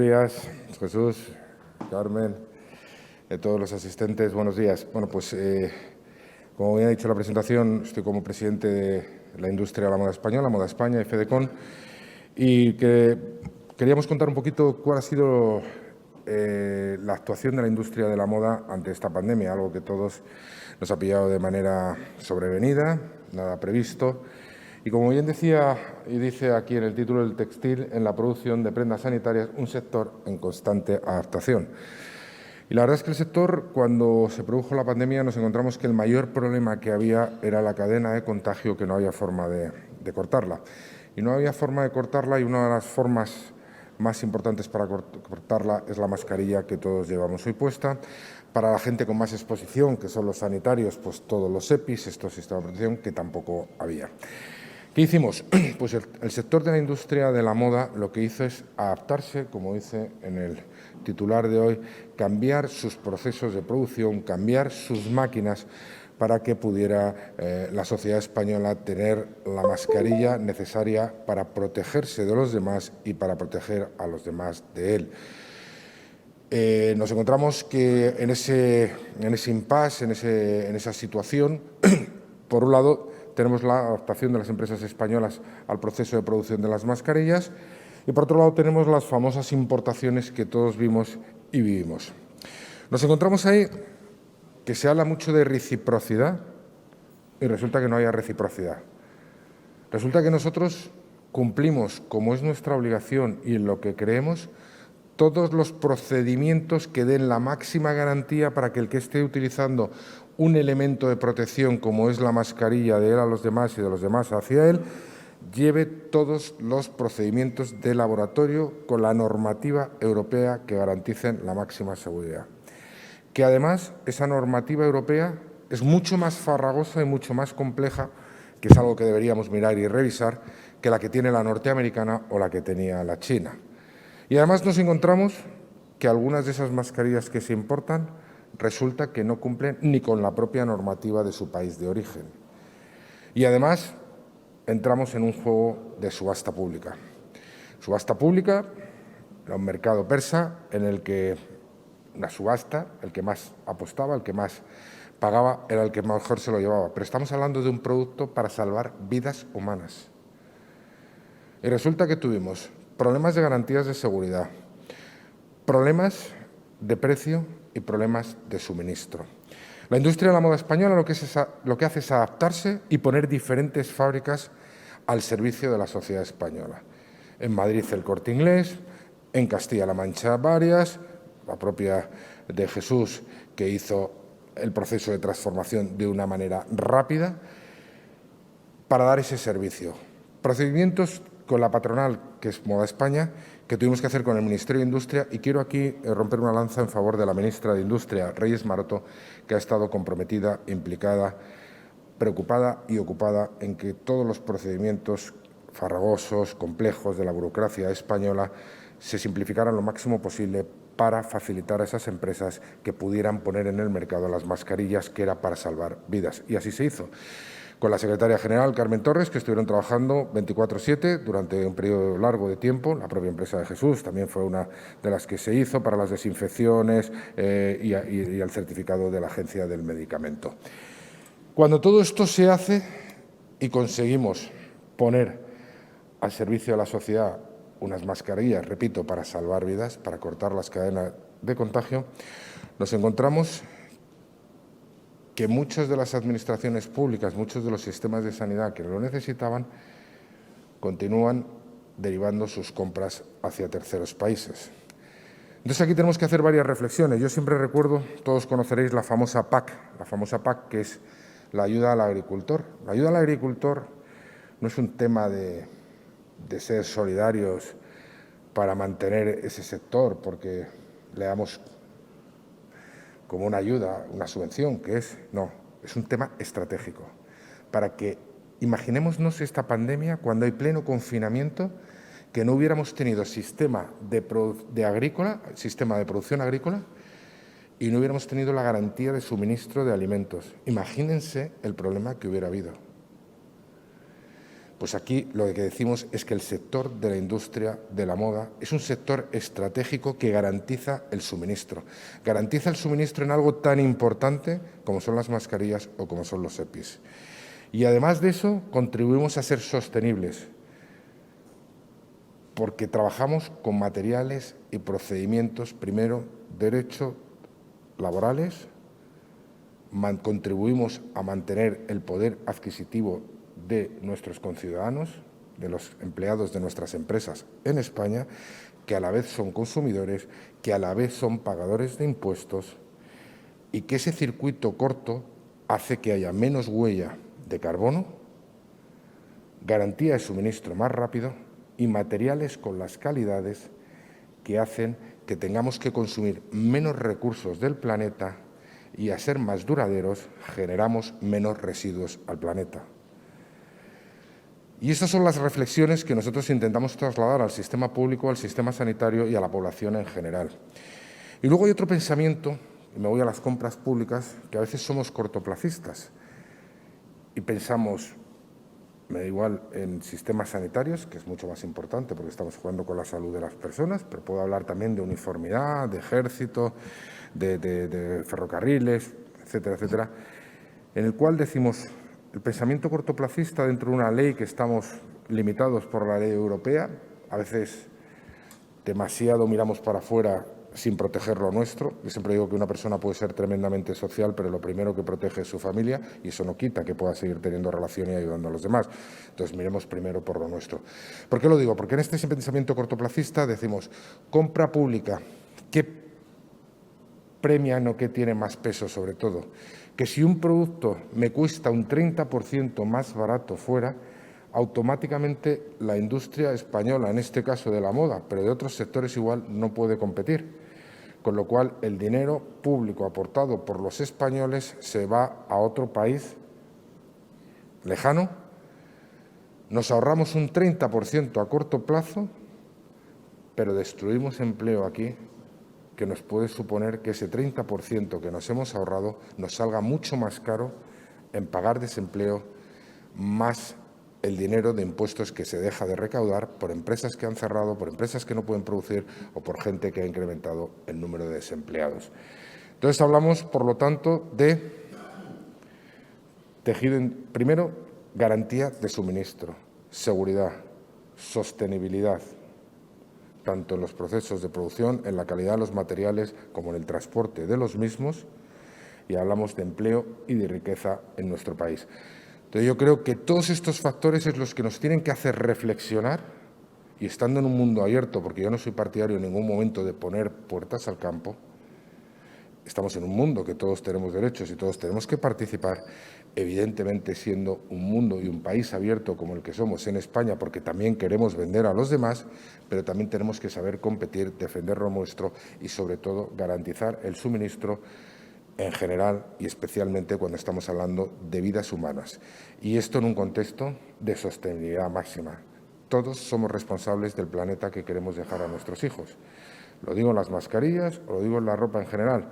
días, Jesús, Carmen, todos los asistentes, buenos días. Bueno, pues como bien ha dicho la presentación, estoy como presidente de la industria de la moda española, Moda España y Fedecon, y que queríamos contar un poquito cuál ha sido la actuación de la industria de la moda ante esta pandemia, algo que todos nos ha pillado de manera sobrevenida, nada previsto. Y como bien decía y dice aquí en el título, el textil en la producción de prendas sanitarias, un sector en constante adaptación. Y la verdad es que el sector, cuando se produjo la pandemia, nos encontramos que el mayor problema que había era la cadena de contagio, que no había forma de cortarla. Y no había forma de cortarla, y una de las formas más importantes para cortarla es la mascarilla que todos llevamos hoy puesta. Para la gente con más exposición, que son los sanitarios, pues todos los EPIs, estos sistemas de protección, que tampoco había. ¿Qué hicimos? Pues el sector de la industria de la moda lo que hizo es adaptarse, como dice en el titular de hoy, cambiar sus procesos de producción, cambiar sus máquinas para que pudiera la sociedad española tener la mascarilla necesaria para protegerse de los demás y para proteger a los demás de él. Nos encontramos que en ese impasse, en esa situación, por un lado, tenemos la adaptación de las empresas españolas al proceso de producción de las mascarillas y, por otro lado, tenemos las famosas importaciones que todos vimos y vivimos. Nos encontramos ahí que se habla mucho de reciprocidad y resulta que no haya reciprocidad. Resulta que nosotros cumplimos, como es nuestra obligación y en lo que creemos, todos los procedimientos que den la máxima garantía para que el que esté utilizando un elemento de protección como es la mascarilla de él a los demás y de los demás hacia él, lleve todos los procedimientos de laboratorio con la normativa europea que garanticen la máxima seguridad. Que además esa normativa europea es mucho más farragosa y mucho más compleja, que es algo que deberíamos mirar y revisar, que la que tiene la norteamericana o la que tenía la china. Y además nos encontramos que algunas de esas mascarillas que se importan resulta que no cumplen ni con la propia normativa de su país de origen. Y además entramos en un juego de subasta pública. Subasta pública, un mercado persa en el que una subasta, el que más apostaba, el que más pagaba, era el que mejor se lo llevaba. Pero estamos hablando de un producto para salvar vidas humanas. Y resulta que tuvimos problemas de garantías de seguridad, problemas de precio y problemas de suministro. La industria de la moda española lo que hace es adaptarse y poner diferentes fábricas al servicio de la sociedad española. En Madrid el Corte Inglés, en Castilla-La Mancha varias, la propia de Jesús, que hizo el proceso de transformación de una manera rápida para dar ese servicio. Procedimientos con la patronal, que es Moda España, que tuvimos que hacer con el Ministerio de Industria, y quiero aquí romper una lanza en favor de la ministra de Industria, Reyes Maroto, que ha estado comprometida, implicada, preocupada y ocupada en que todos los procedimientos farragosos, complejos de la burocracia española se simplificaran lo máximo posible para facilitar a esas empresas que pudieran poner en el mercado las mascarillas, que era para salvar vidas. Y así se hizo. Con la secretaria general, Carmen Torres, que estuvieron trabajando 24/7 durante un periodo largo de tiempo. La propia empresa de Jesús también fue una de las que se hizo para las desinfecciones y el certificado de la Agencia del Medicamento. Cuando todo esto se hace y conseguimos poner al servicio de la sociedad unas mascarillas, repito, para salvar vidas, para cortar las cadenas de contagio, nos encontramos que muchas de las administraciones públicas, muchos de los sistemas de sanidad que lo necesitaban, continúan derivando sus compras hacia terceros países. Entonces aquí tenemos que hacer varias reflexiones. Yo siempre recuerdo, todos conoceréis la famosa PAC, que es la ayuda al agricultor. La ayuda al agricultor no es un tema de ser solidarios para mantener ese sector, porque le damos como una ayuda, una subvención, que es un tema estratégico. Para que imaginémonos esta pandemia cuando hay pleno confinamiento, que no hubiéramos tenido sistema de producción agrícola y no hubiéramos tenido la garantía de suministro de alimentos. Imagínense el problema que hubiera habido. Pues aquí lo que decimos es que el sector de la industria de la moda es un sector estratégico que garantiza el suministro. Garantiza el suministro en algo tan importante como son las mascarillas o como son los EPIs. Y además de eso, contribuimos a ser sostenibles, porque trabajamos con materiales y procedimientos, primero, derecho laborales, contribuimos a mantener el poder adquisitivo de nuestros conciudadanos, de los empleados de nuestras empresas en España, que a la vez son consumidores, que a la vez son pagadores de impuestos, y que ese circuito corto hace que haya menos huella de carbono, garantía de suministro más rápido y materiales con las calidades que hacen que tengamos que consumir menos recursos del planeta y, a ser más duraderos, generamos menos residuos al planeta. Y estas son las reflexiones que nosotros intentamos trasladar al sistema público, al sistema sanitario y a la población en general. Y luego hay otro pensamiento, y me voy a las compras públicas, que a veces somos cortoplacistas y pensamos, me da igual, en sistemas sanitarios, que es mucho más importante porque estamos jugando con la salud de las personas, pero puedo hablar también de uniformidad, de ejército, de ferrocarriles, etcétera, etcétera, en el cual decimos, el pensamiento cortoplacista dentro de una ley que estamos limitados por la ley europea, a veces demasiado miramos para afuera sin proteger lo nuestro. Yo siempre digo que una persona puede ser tremendamente social, pero lo primero que protege es su familia, y eso no quita que pueda seguir teniendo relación y ayudando a los demás. Entonces, miremos primero por lo nuestro. ¿Por qué lo digo? Porque en este pensamiento cortoplacista decimos, compra pública, ¿qué premian o qué tiene más peso sobre todo? Que si un producto me cuesta un 30% más barato fuera, automáticamente la industria española, en este caso de la moda, pero de otros sectores igual, no puede competir. Con lo cual, el dinero público aportado por los españoles se va a otro país lejano, nos ahorramos un 30% a corto plazo, pero destruimos empleo aquí, que nos puede suponer que ese 30% que nos hemos ahorrado nos salga mucho más caro en pagar desempleo, más el dinero de impuestos que se deja de recaudar por empresas que han cerrado, por empresas que no pueden producir o por gente que ha incrementado el número de desempleados. Entonces, hablamos, por lo tanto, de tejido, primero, garantía de suministro, seguridad, sostenibilidad, tanto en los procesos de producción, en la calidad de los materiales, como en el transporte de los mismos, y hablamos de empleo y de riqueza en nuestro país. Entonces, yo creo que todos estos factores es los que nos tienen que hacer reflexionar, y estando en un mundo abierto, porque yo no soy partidario en ningún momento de poner puertas al campo, estamos en un mundo que todos tenemos derechos y todos tenemos que participar, evidentemente siendo un mundo y un país abierto como el que somos en España, porque también queremos vender a los demás, pero también tenemos que saber competir, defender lo nuestro y, sobre todo, garantizar el suministro en general y especialmente cuando estamos hablando de vidas humanas. Y esto en un contexto de sostenibilidad máxima. Todos somos responsables del planeta que queremos dejar a nuestros hijos. Lo digo en las mascarillas o lo digo en la ropa en general.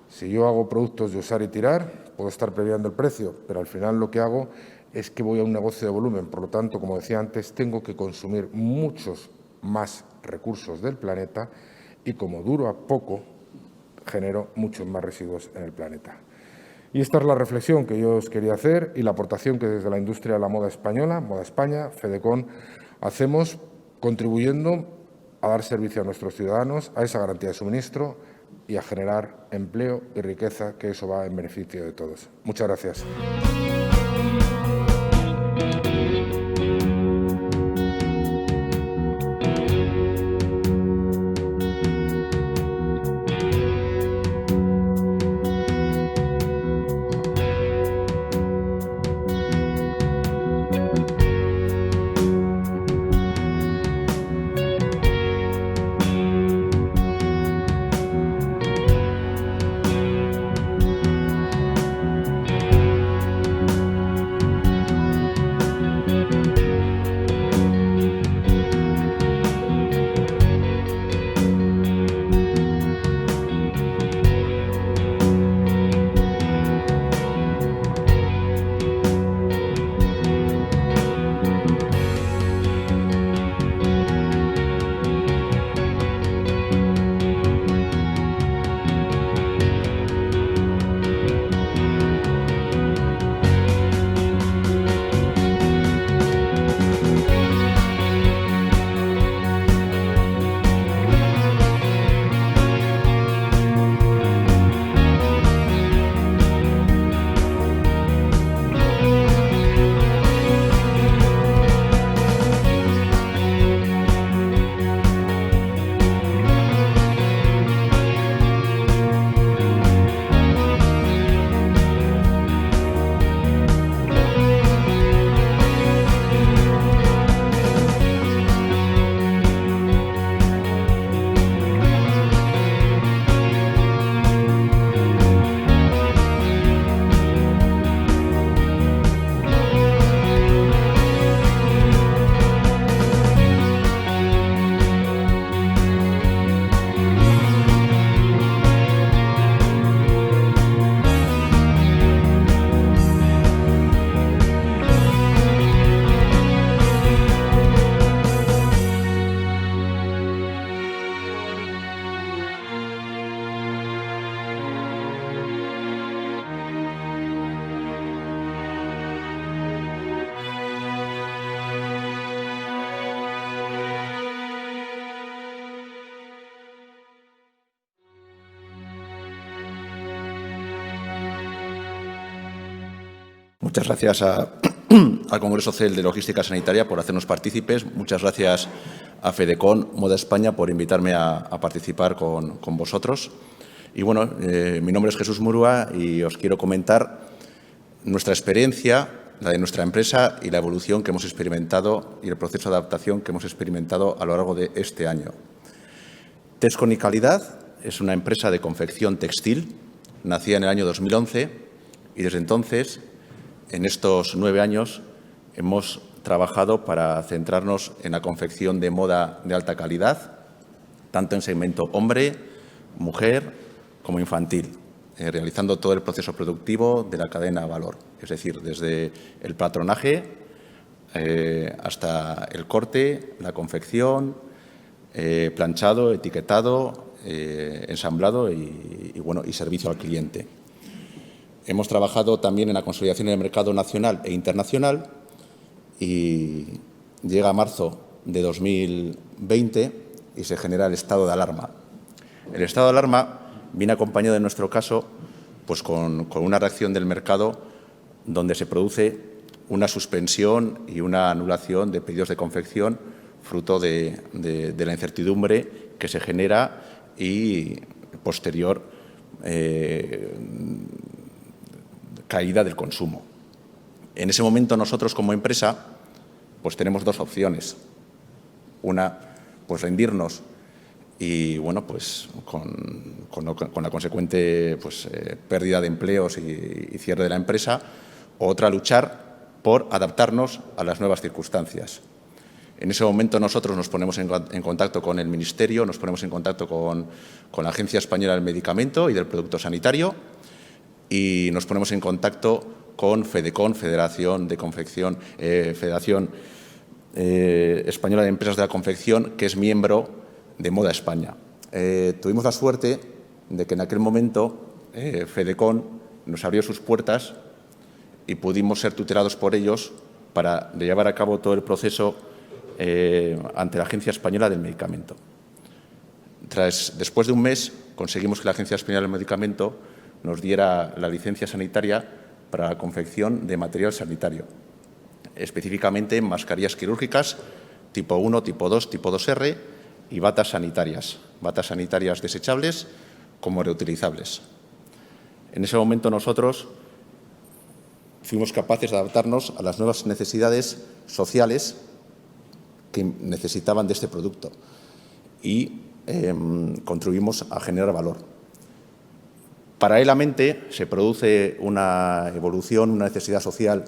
Si yo hago productos de usar y tirar, puedo estar peleando el precio, pero al final lo que hago es que voy a un negocio de volumen. Por lo tanto, como decía antes, tengo que consumir muchos más recursos del planeta y, como duro a poco, genero muchos más residuos en el planeta. Y esta es la reflexión que yo os quería hacer y la aportación que desde la industria de la moda española, Moda España, Fedecon, hacemos, contribuyendo a dar servicio a nuestros ciudadanos, a esa garantía de suministro y a generar empleo y riqueza, que eso va en beneficio de todos. Muchas gracias. Muchas gracias al Congreso CEL de Logística Sanitaria por hacernos partícipes. Muchas gracias a Fedecon Moda España por invitarme a participar con vosotros. Y bueno, mi nombre es Jesús Murúa y os quiero comentar nuestra experiencia, la de nuestra empresa y la evolución que hemos experimentado y el proceso de adaptación que hemos experimentado a lo largo de este año. Tescon y Calidad es una empresa de confección textil, nacida en el año 2011 y desde entonces, en estos 9 años, hemos trabajado para centrarnos en la confección de moda de alta calidad, tanto en segmento hombre, mujer como infantil, realizando todo el proceso productivo de la cadena de valor, es decir, desde el patronaje hasta el corte, la confección, planchado, etiquetado, ensamblado y servicio al cliente. Hemos trabajado también en la consolidación del mercado nacional e internacional y llega marzo de 2020 y se genera el estado de alarma. El estado de alarma viene acompañado, en nuestro caso, pues con una reacción del mercado donde se produce una suspensión y una anulación de pedidos de confección fruto de la incertidumbre que se genera y posterior caída del consumo. En ese momento nosotros como empresa pues tenemos dos opciones. Una, pues rendirnos y bueno, pues con la consecuente pérdida de empleos y cierre de la empresa. Otra, luchar por adaptarnos a las nuevas circunstancias. En ese momento nosotros nos ponemos en contacto con el Ministerio, nos ponemos en contacto con la Agencia Española del Medicamento y del Producto Sanitario y nos ponemos en contacto con Fedecon, Federación Española de Empresas de la Confección, que es miembro de Moda España. Tuvimos la suerte de que en aquel momento Fedecon nos abrió sus puertas y pudimos ser tutelados por ellos para llevar a cabo todo el proceso ante la Agencia Española del Medicamento. Después de un mes, conseguimos que la Agencia Española del Medicamento nos diera la licencia sanitaria para la confección de material sanitario, específicamente mascarillas quirúrgicas tipo 1, tipo 2, tipo 2R y batas sanitarias desechables como reutilizables. En ese momento nosotros fuimos capaces de adaptarnos a las nuevas necesidades sociales que necesitaban de este producto y contribuimos a generar valor. Paralelamente se produce una evolución, una necesidad social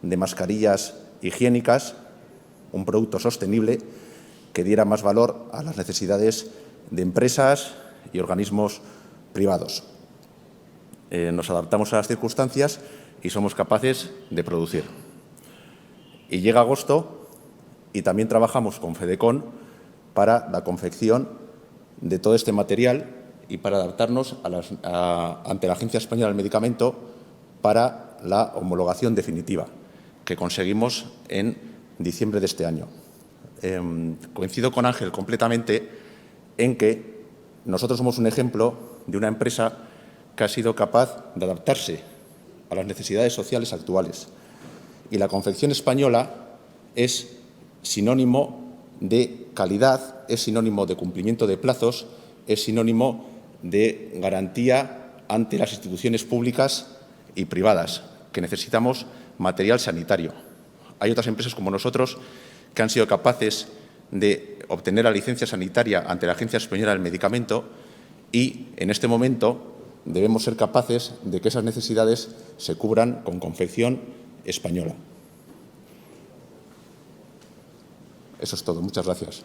de mascarillas higiénicas, un producto sostenible que diera más valor a las necesidades de empresas y organismos privados. Nos adaptamos a las circunstancias y somos capaces de producir. Y llega agosto y también trabajamos con Fedecon para la confección de todo este material y para adaptarnos ante la Agencia Española del Medicamento para la homologación definitiva, que conseguimos en diciembre de este año. Coincido con Ángel completamente en que nosotros somos un ejemplo de una empresa que ha sido capaz de adaptarse a las necesidades sociales actuales. Y la confección española es sinónimo de calidad, es sinónimo de cumplimiento de plazos, es sinónimo de garantía ante las instituciones públicas y privadas, que necesitamos material sanitario. Hay otras empresas como nosotros que han sido capaces de obtener la licencia sanitaria ante la Agencia Española del Medicamento y, en este momento, debemos ser capaces de que esas necesidades se cubran con confección española. Eso es todo. Muchas gracias.